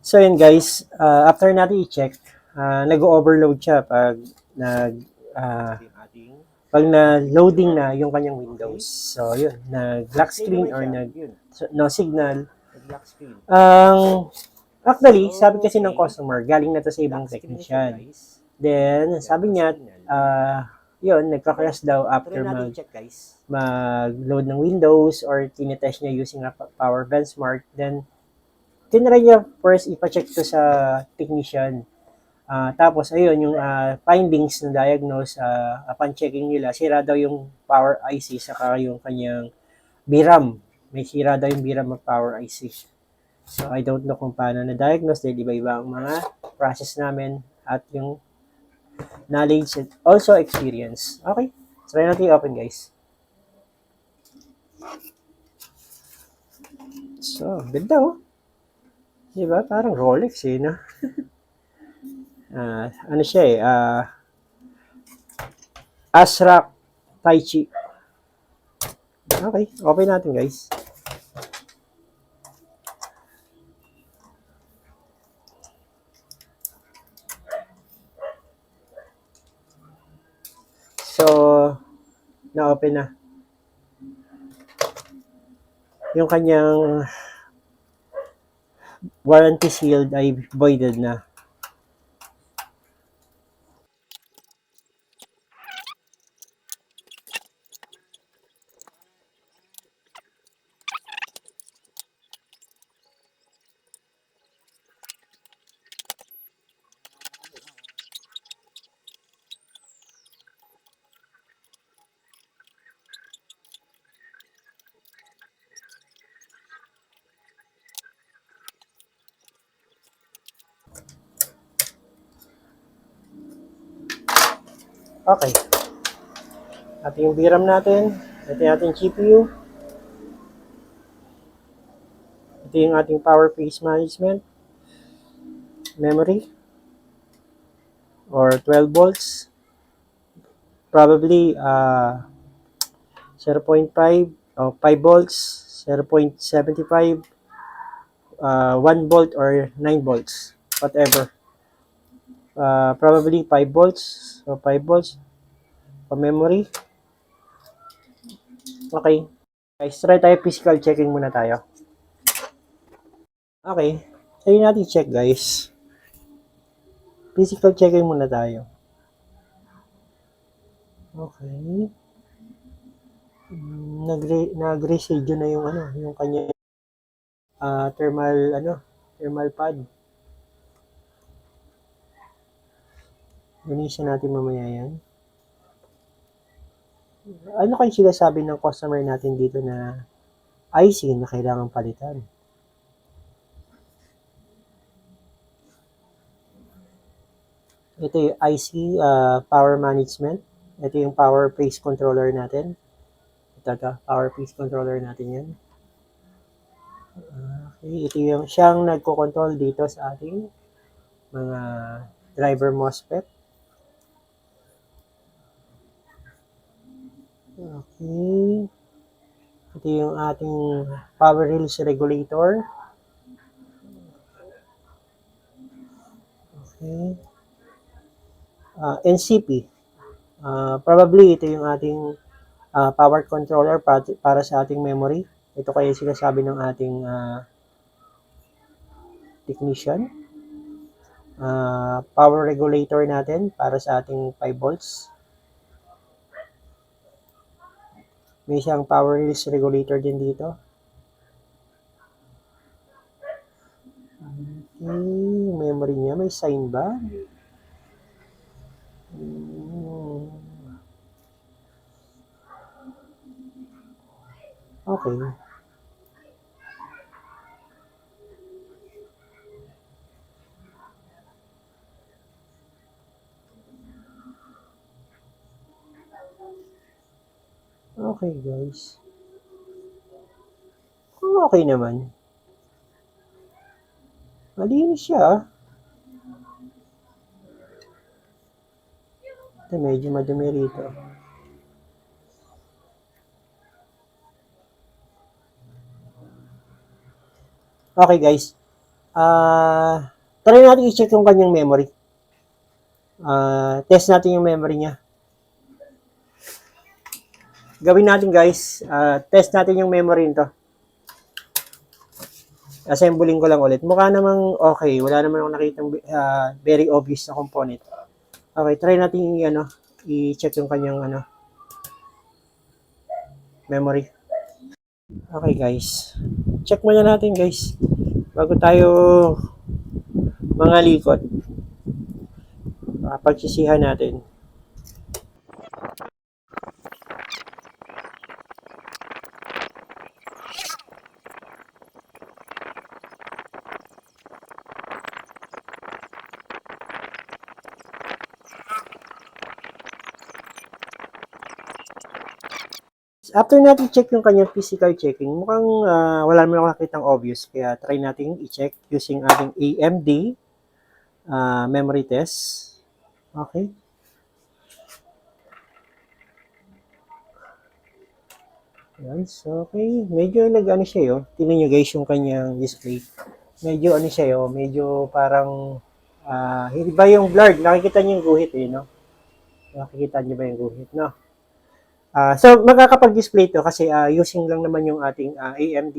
So yun guys, after natin i-check, nag-overload siya uh, pag na-loading na yung kanyang Windows. So yun, nag-lock screen or no signal. Ang actually, sabi kasi ng customer, galing na to sa ibang technician. Then, sabi niya, yun, nagka-crash daw after mag-load ng Windows or tinetest niya using a Power Benchmark. Then, tinry niya first ipa-check to sa technician. Tapos, ayun, yung findings na diagnose, upon checking nila, sira daw yung power IC saka yung kanyang VRAM. May sira daw yung VRAM ng power IC. So, I don't know kung paano na-diagnose dahil iba-iba ang mga process namin at yung knowledge and also experience. Okay, try natin i-open guys. So, ganda oh. Diba? Parang Rolex eh, no? Ano siya eh, ASRock Taichi. Okay, open natin guys. So, na-open na. Yung kanyang warranty shield ay voided na. Okay. Ito yung VRAM natin. Ito yung ating GPU. Ito yung ating power pace management. Memory. Or 12 volts. Probably 0.5 o 5 volts, 0.75, 1 volt or 9 volts. Whatever. Probably 5 volts. So 5 volts. Pa-memory. Okay. Guys, try tayo physical checking muna tayo. Okay. Try natin check guys. Physical checking muna tayo. Okay. Nag-residue na yung yung kanya thermal pad. Linisin natin mamaya yan. Ano kayo sinasabi ng customer natin dito na IC na kailangan palitan? Ito yung IC power management. Ito yung power pace controller natin. Ito, power pace controller natin yan. Okay, ito yung siyang nagko-control dito sa ating mga driver MOSFET. Okay. Ito yung ating power release regulator. Okay. NCP. Probably ito yung ating power controller para sa ating memory. Ito kaya sinasabi ng ating technician. Power regulator natin para sa ating 5 volts. May isang power release regulator din dito. Okay, memory niya, may sign ba? Okay. Okay guys. Okay naman. Malinis siya. Ito, medyo madumi rito. Okay guys. Try natin i-check yung kanyang memory. Test natin yung memory niya. Gawin natin guys, test natin yung memory nito. Assembling ko lang ulit. Mukha namang okay. Wala naman akong nakitang very obvious na component. Okay, try natin i-check yung kanyang memory. Okay guys. Check muna natin guys. Bago tayo mga likod. Pagsisihan natin. After natin check yung kanyang physical checking, mukhang wala naman ako nakitang obvious. Kaya try natin i-check using ating AMD memory test. Okay. Yan. So, okay. Medyo nag-ano siya yun. Tingnan nyo guys yung kanyang display. Medyo ano siya yun. Medyo parang hindi ba yung blurred? Nakikita nyo yung guhit no? Nakikita nyo ba yung guhit, no? So, makakapag-display to kasi using lang naman yung ating AMD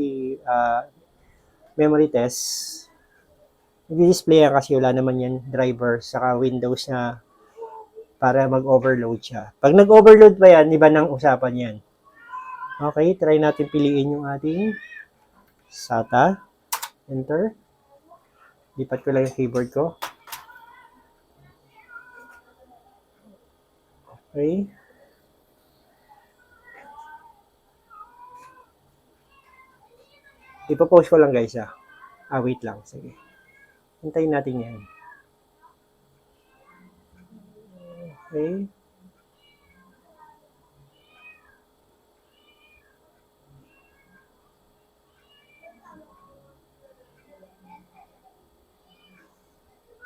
memory test. I-display yan kasi wala naman yan driver saka Windows na para mag-overload siya. Pag nag-overload pa yan, iba nang usapan yan. Okay, try natin piliin yung ating SATA. Enter. Lipat ko lang yung keyboard ko. Okay. Ipo-post ko lang guys wait lang. Sige. Hintayin natin yan. Okay.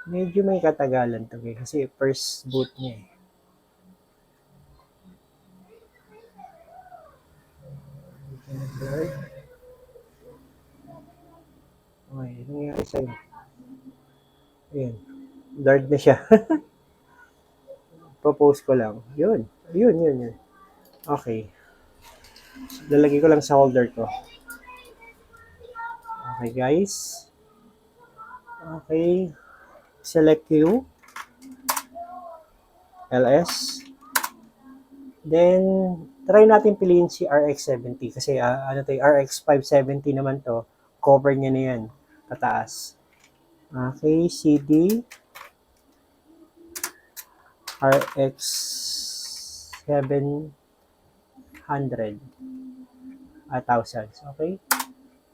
Medyo may katagalan to kasi first boot niya Okay, nangyari sa'yo. Ayan. Blurred na siya. Po-post ko lang. Yun. Okay. Lalagay ko lang sa holder ko. Okay, guys. Okay. Select Q. LS. Then, try natin piliin si RX70 kasi RX 570 naman to. Cover niya na yan. Pataas. Okay, CD. RX 700. 1,000. Okay.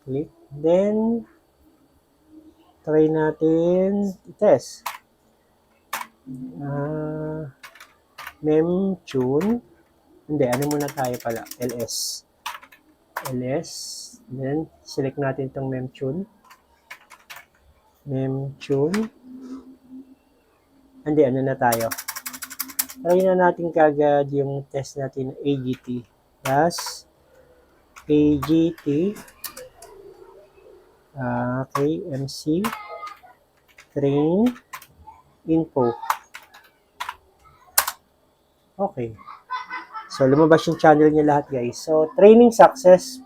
Click. Then, try natin test. Memtune. Hindi, ano muna tayo pala? LS. Then, select natin itong Memtune. Hindi, ano na tayo? Try na natin kagad yung test natin AGT. Plus, AGT. Okay, MC. Train. Info. Okay. So, lumabas yung channel niya lahat, guys. So, training success.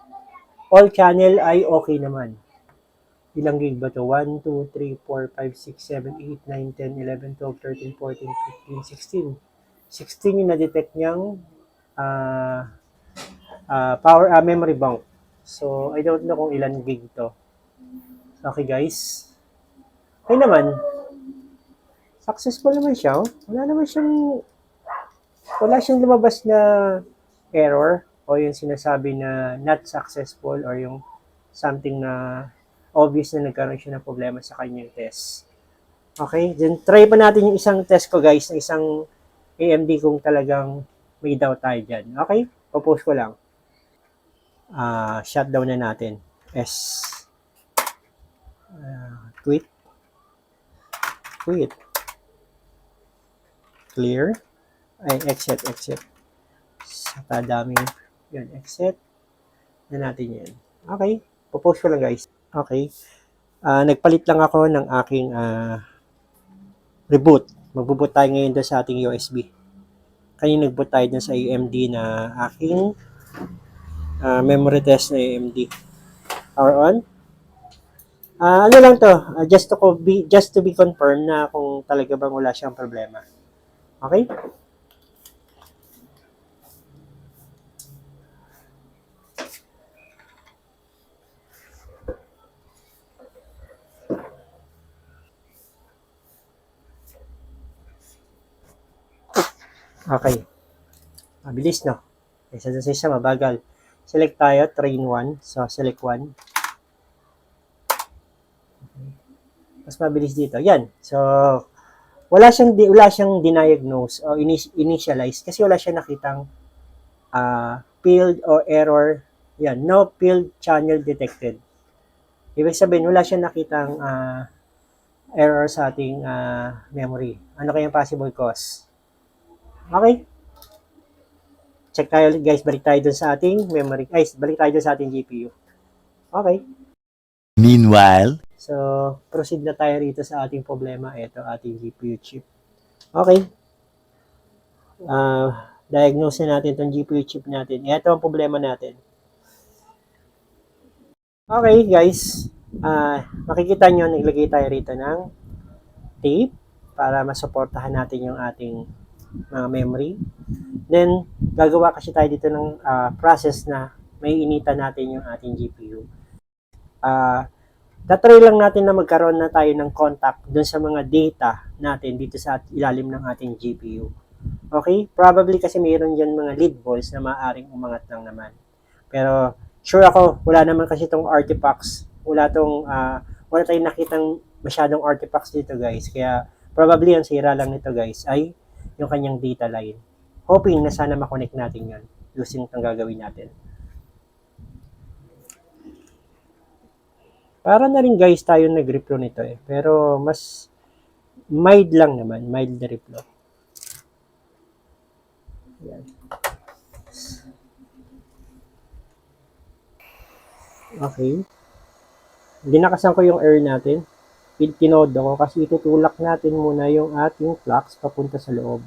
All channel ay okay naman. Ilang gig ba to? 1, 2, 3, 4, 5, 6, 7, 8, 9, 10, 11, 12, 13, 14, 15, 16. 16 yung na-detect niyang memory bank. So, I don't know kung ilan gig to. Okay, guys. Okay naman. Successful naman siya. Wala siyang lumabas na error o yung sinasabi na not successful or yung something na obvious na nagkaroon siya ng problema sa kanyang test. Okay, then try pa natin yung isang test ko guys, na isang AMD kung talagang may doubt tayo dyan. Okay, popost ko lang. Shutdown na natin. S. Quit. Clear. Ay, exit. Sa dami. Yan, exit. Na natin yan. Okay, popost ko lang guys. Okay. Nagpalit lang ako ng aking reboot. Magbo-boot tayo ngayon doon sa ating USB. Kanina nag-boot tayo dun sa AMD na aking memory test na AMD. Power on. Ano lang to, just to be confirmed na kung talaga bang wala siyang problema. Okay? Okay. Mabilis, no? Kaysa sa isa, mabagal. Select tayo, train 1. So, select 1. Mas mabilis dito. Yan. So, wala siyang diniagnose o initialize kasi wala siyang nakitang field o error. Yan. No field channel detected. Ibig sabihin, wala siyang nakitang error sa ating memory. Ano kayang possible cause? Okay. Check tayo guys, balik tayo dun sa ating memory. Balik tayo dun sa ating GPU. Okay. Meanwhile, so proceed na tayo rito sa ating problema. Ito ating GPU chip. Okay. Diagnose na natin itong GPU chip natin. Ito ang problema natin. Okay guys. Makikita nyo, naglagay tayo rito ng tape para masuportahan natin yung ating mga memory. Then, gagawa kasi tayo dito ng process na may initan natin yung ating GPU. Tatry lang natin na magkaroon na tayo ng contact dun sa mga data natin dito sa ilalim ng ating GPU. Okay? Probably kasi mayroon dyan mga lead balls na maaaring umangat lang naman. Pero, sure ako, wala naman kasi itong artifacts. Wala tayong nakitang masyadong artifacts dito guys. Kaya, probably ang sira lang nito guys ay yung kanyang data line. Hoping na sana makonect natin yun using itong gagawin natin. Para na rin guys tayo nag-reflow nito eh. Pero mas mild lang naman. Mild na reflow. Yan. Okay. Dinakasan ko yung air natin. Tinodo ko kasi itutulak natin muna yung ating flux papunta sa loob.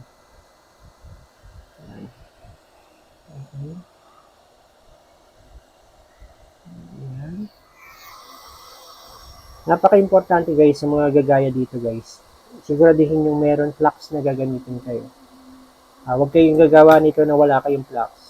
Okay. Ayan. Napaka-importante guys sa mga gagaya dito guys. Siguraduhin yung meron flux na gagamitin kayo. Huwag kayong gagawa nito na wala kayong flux.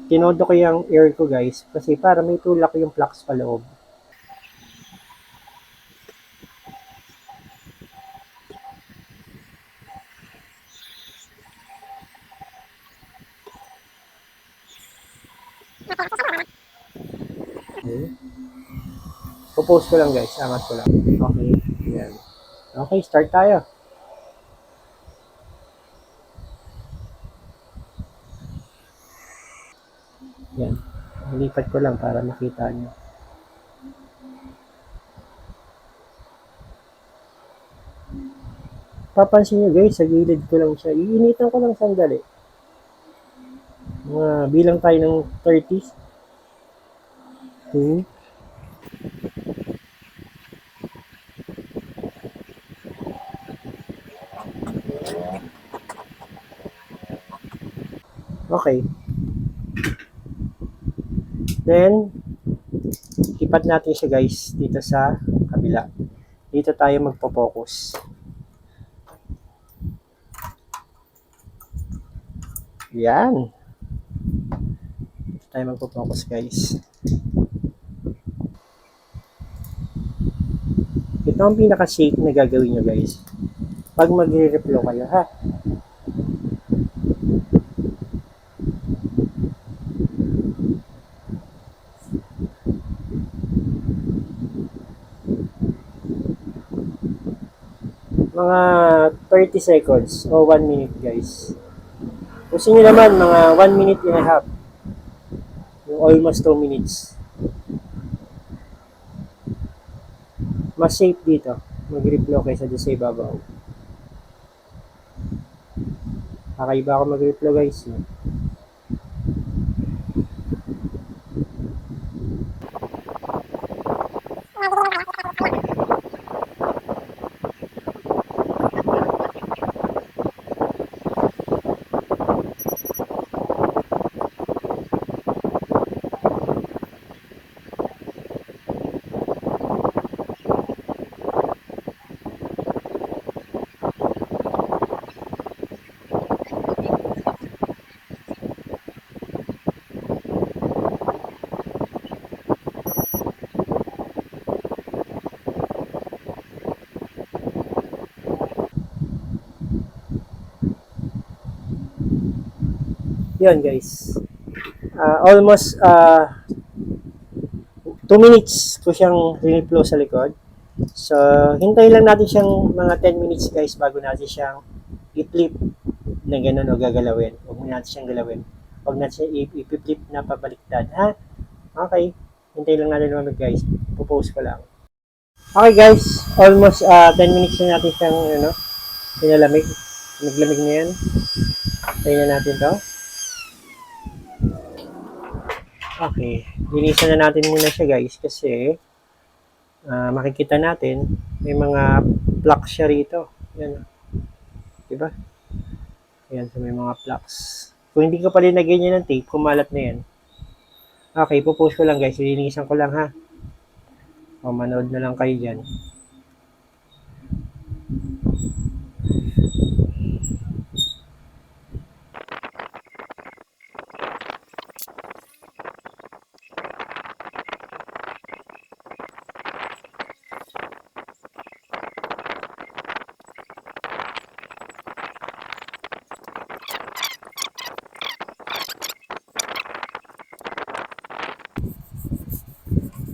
Tinodo ko yung air ko guys kasi para may tulak yung flux pa loob. Okay. Propose ko lang guys, angat ko lang. Okay, yan. Okay, start tayo. Yan. Nilipat ko lang para makita nyo. Papansin nyo guys, sa gilid ko lang siya. Iinitan ko lang sandali. Bilang tayo ng 30. 2. Okay. Then, ipat natin siya guys dito sa kabila. Dito tayo magpo-focus. Yan. Dito tayo magpo-focus guys. Ito ang pinaka-safe na gagawin nyo guys. Pag magre-reflow kayo ha. Mga 30 seconds o 1 minute guys. Gusto nyo naman mga 1 minute and a half. Yung almost 2 minutes. Mas safe dito. Mag-reflow kaysa doon sa ibabaw. Kakaiba ako mag-reply guys. Yun guys. Almost 2 minutes ko siyang riniplo sa likod. So, hintayin lang natin siyang mga 10 minutes guys bago natin siyang i-flip na gano'n o gagalawin. Huwag mo natin siyang galawin. Huwag natin siyang i-flip na pabaliktad. Ha? Okay. Hintayin lang natin naman guys. Pupost ko lang. Okay guys. Almost 10 minutes na natin siyang pinalamig. Naglamig na yan. Hintayin na natin to. Okay. Linisan na natin muna siya guys kasi makikita natin may mga plaques siya rito. Yan. Diba? Ayan, so may mga plaques. Kung hindi ko pa linagyan niya ng tape, kumalat na yan. Okay, pupost ko lang guys. Lilinisan ko lang ha. O, manood na lang kayo dyan.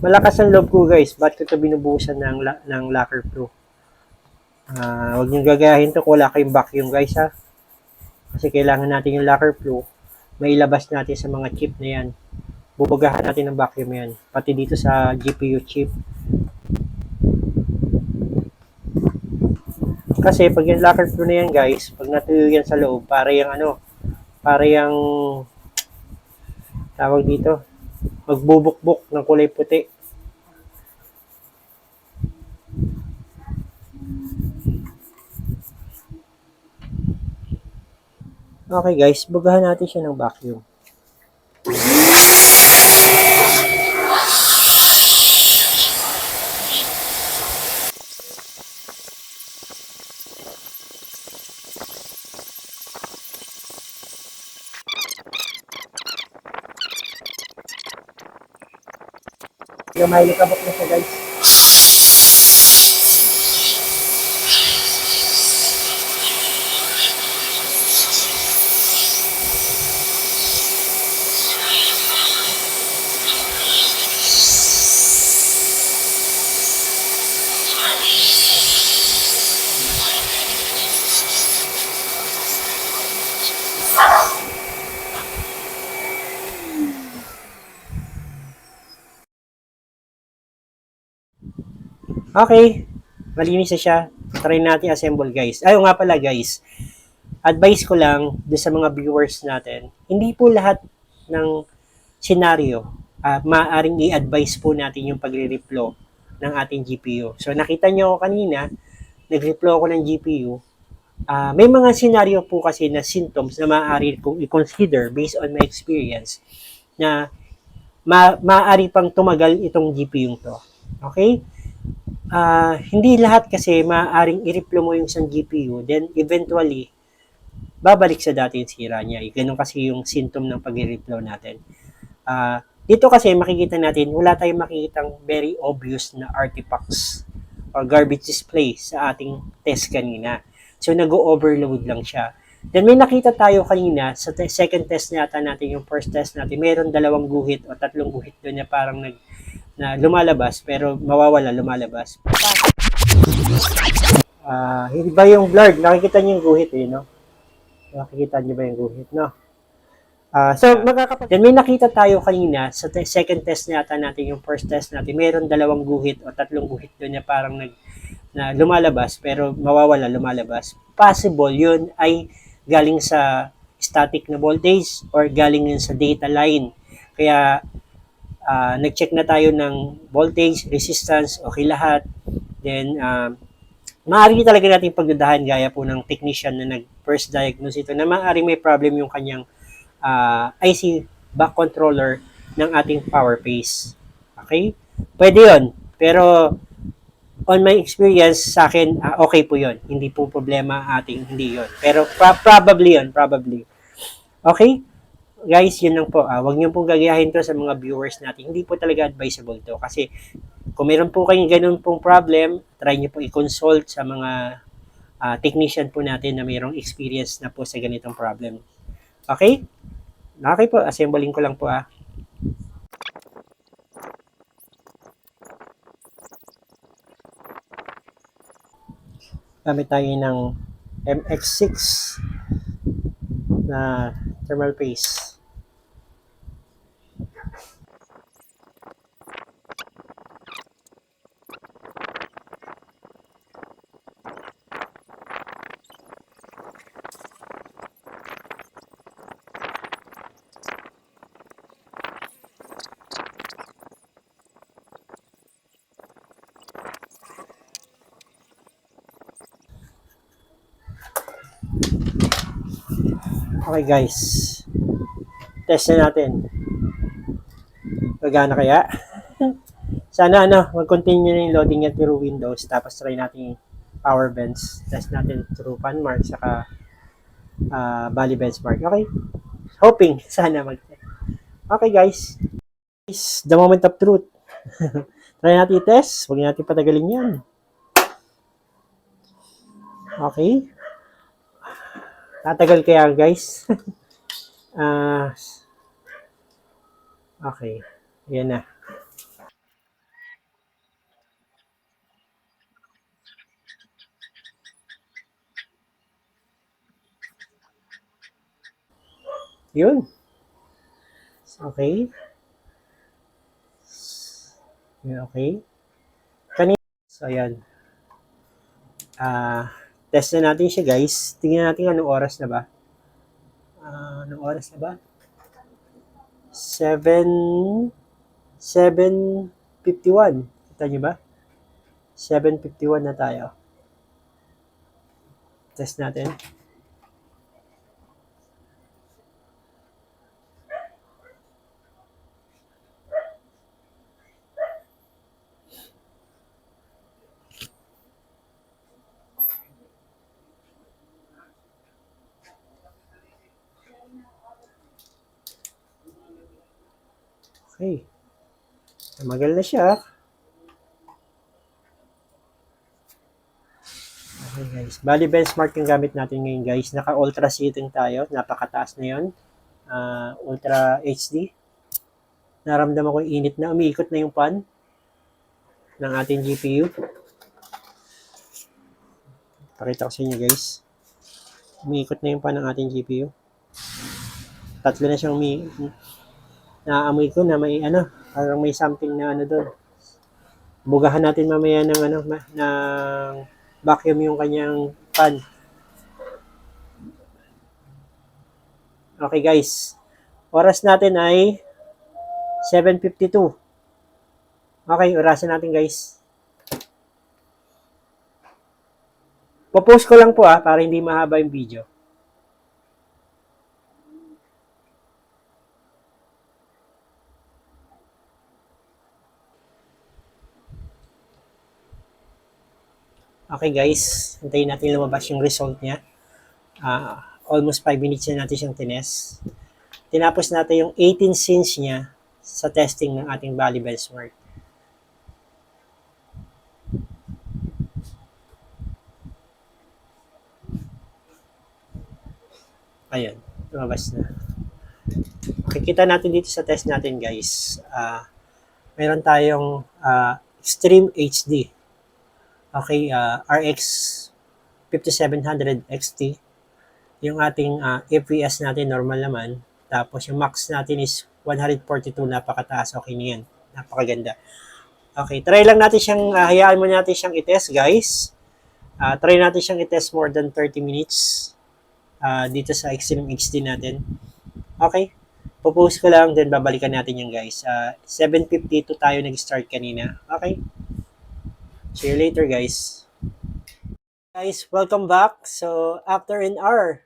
Malakas ang loob ko guys. Ba't ko ito binubuhusan ng lacquer pro? Huwag niyong gagayahin to kung wala kayong vacuum guys ha. Kasi kailangan natin yung lacquer pro. Mailabas natin sa mga chip na yan. Bubagahan natin ng vacuum yan. Pati dito sa GPU chip. Kasi pag yung lacquer pro na yan guys, pag natuyo yan sa loob, para yung tawag dito, magbubukbok ng kulay puti. Okay guys, bugahan natin siya ng vacuum. May likabok na siya guys. Okay, malinis na siya. Try natin assemble guys. Ayaw nga pala guys, advice ko lang doon sa mga viewers natin, hindi po lahat ng senaryo maaaring i-advise po natin yung pagre-reflow ng ating GPU. So nakita nyo kanina, nag-reflow ako ng GPU. May mga senaryo po kasi na symptoms na maaari kong i-consider based on my experience na maaari pang tumagal itong GPU to. Okay? Hindi lahat kasi maaaring i-reflow mo yung isang GPU, then eventually, babalik sa dati yung sira niya. Ganun kasi yung symptom ng pag-reflow natin. Dito kasi makikita natin, wala tayong makikitang very obvious na artifacts or garbage display sa ating test kanina. So, nag-overload lang siya. Then, may nakita tayo kanina sa second test yata natin, yung first test natin, meron 2 guhit o 3 guhit doon na parang na lumalabas pero mawawala, lumalabas. Iba yung blurred. Nakikita niyo yung guhit no? Nakikita niyo ba yung guhit, no? Then may nakita tayo kanina sa second test yata natin, yung first test natin, meron 2 guhit o 3 guhit doon na parang na lumalabas pero mawawala, lumalabas. Possible yun ay galing sa static na voltage or galing yun sa data line. Kaya nag-check na tayo ng voltage, resistance, okay lahat. Then maaari talaga natin pagdudahan gaya po ng technician na nag-first diagnose ito na maaari may problem yung kanyang IC back controller ng ating power phase. Okay? Pwede yun. Pero on my experience, sa akin, okay po yun. Hindi po problema ating hindi yun. Pero probably yun, probably. Okay? Guys, yun lang po. Huwag niyo pong gagayahin to sa mga viewers natin. Hindi po talaga advisable to. Kasi kung meron po kayong ganun pong problem, try niyo po i-consult sa mga technician po natin na mayroong experience na po sa ganitong problem. Okay? Okay po, assembling ko lang po Gamit tayo ng MX6 na thermal paste. Okay guys, test na natin. Gagana kaya? Sana mag-continue na yung loading niya through Windows, tapos try natin yung power bench. Test natin through Panmark, saka Bali benchmark. Okay? Hoping, sana Okay guys, is the moment of truth. Try natin i-test, huwag natin patagalin yan. Okay? Tatagal kaya guys? Okay. Yan na. Yun. Okay. Yun, okay. So, ayan. Test na natin siya guys. Tingnan natin anong oras na ba. Anong oras na ba? 7:51. Kita nyo ba? 7:51 na tayo. Test natin. Okay. Magal na siya. Okay guys. Bali benchmark yung gamit natin ngayon guys. Naka-ultra setting tayo. Napakataas na yun. Ultra HD. Naramdaman ko yung init na. Umiikot na yung fan ng ating GPU. Pakita ko sa inyo guys. Umiikot na yung fan ng ating GPU. Tatlo na siyang naamoy ko na may parang may something na doon. Bugahan natin mamaya ng ng vacuum yung kanyang fan. Okay guys. Oras natin ay 7:52. Okay, orasan natin guys. Popost ko lang po para hindi mahaba yung video. Okay guys, hintayin natin lumabas yung result niya. Almost 5 minutes na natin siyang tines. Tinapos natin yung 18 scenes niya sa testing ng ating Bali benchmark. Ayun, lumabas na. Makikita natin dito sa test natin guys. Meron tayong Extreme HD. Okay, RX 5700 XT. Yung ating FPS natin normal naman. Tapos yung max natin is 142, napakataas. Okay na yan. Napakaganda. Okay, try lang natin siyang, hayaan mo natin siyang i-test guys. Try natin siyang i-test more than 30 minutes. dito sa Extreme HD natin. Okay. Popost ko lang, then babalikan natin yung guys. 7:52 tayo nag-start kanina. Okay. See you later, guys. Guys, welcome back. So, after an hour,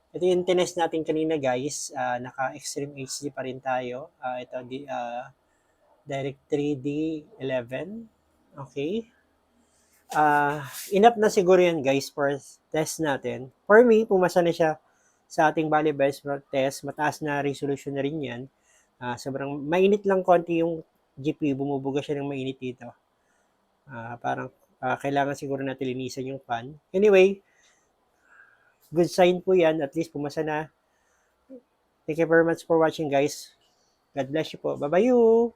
ito yung tinest natin kanina, guys. Naka-Extreme HD pa rin tayo. Ito, Direct 3D11. Okay. Enough na siguro yan, guys, for test natin. For me, pumasa na siya sa ating Bali benchmark test. Mataas na resolution na rin yan. Sobrang mainit lang konti yung GPU. Bumubuga siya ng mainit dito. Parang kailangan siguro natin linisan yung fan. Anyway, good sign po yan. At least pumasa na. Thank you very much for watching, guys. God bless you po. Bye-bye you!